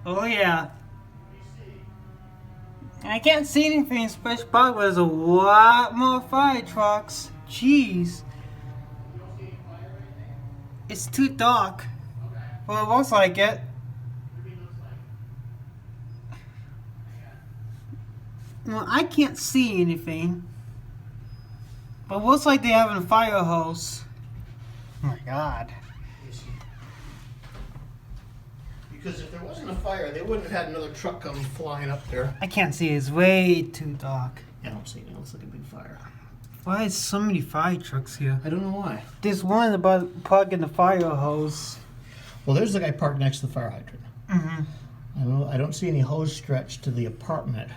Oh yeah. I can't see anything special, but there's a lot more fire trucks. Jeez. You don't see any fire or anything? It's too dark. Okay. Well, it looks like it. What do you mean looks like? Hang on. Well, I can't see anything. But it looks like they're having a fire hose. Oh my god. Let me see. Because if there wasn't a fire, they wouldn't have had another truck come flying up there. I can't see. It's way too dark. I don't see it. It looks like a big fire. Why is so many fire trucks here? I don't know why. There's one about plugging the fire hose. Well, there's the guy parked next to the fire hydrant. Mm-hmm. I don't see any hose stretched to the apartment.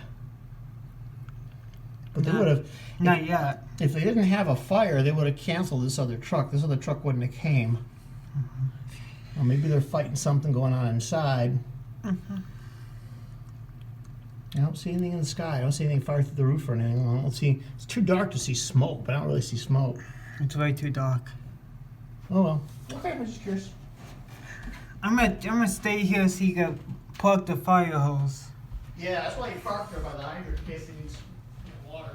But they No. would have. Not yet. If they didn't have a fire, they would have canceled this other truck. This other truck wouldn't have came. Or maybe they're fighting something going on inside. I don't see anything in the sky. I don't see anything fire through the roof or anything. I don't see. It's too dark to see smoke, but I don't really see smoke. It's way too dark. Oh well. Okay, I'm just curious. I'm gonna stay here so you can plug the fire hose. Yeah, that's why you parked there by the hydrant in case it needs water.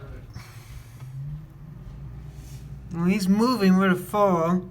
Well, he's moving with a fall.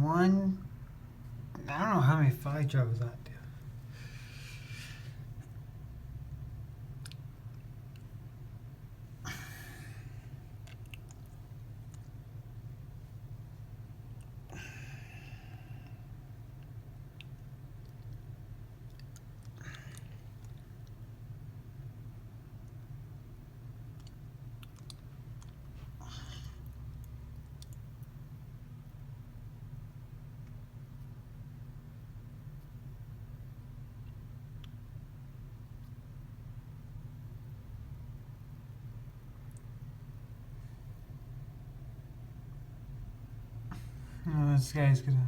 One. I don't know how many fire drivers out there. Oh, this guy's gonna.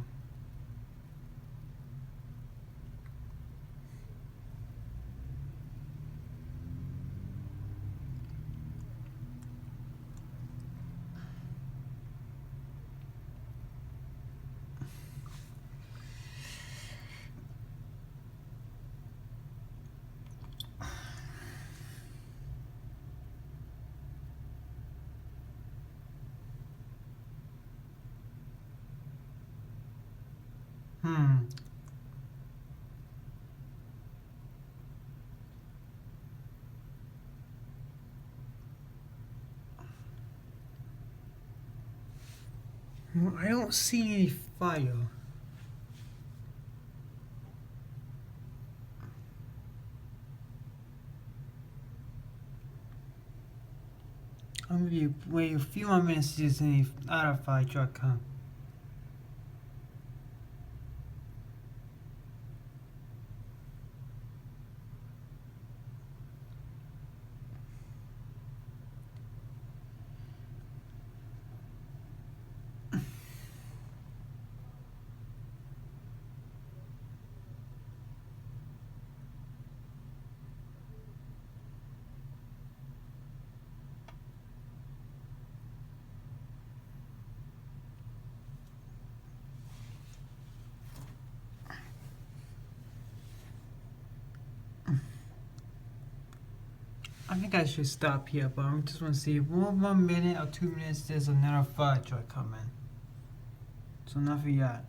Hmm. Well, I don't see any fire. I'm gonna be wait a few more minutes to see any other fire truck come. I think I should stop here, but I just want to see if 1 more minute or 2 minutes there's another fire truck coming. So nothing yet.